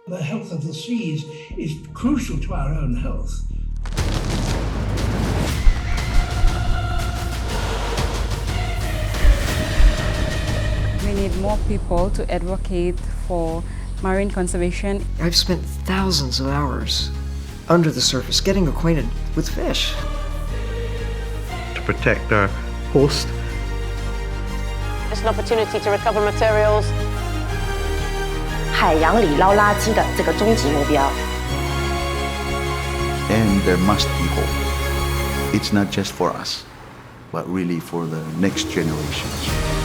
The health of the seas is crucial to our own health. We need more people to advocate for marine conservation. I've spent thousands of hours under the surface getting acquainted with fish. To protect our host. It's an opportunity to recover materials. 海洋里捞垃圾的这个终极目标。 And there must be hope. It's not just for us, but really for the next generations.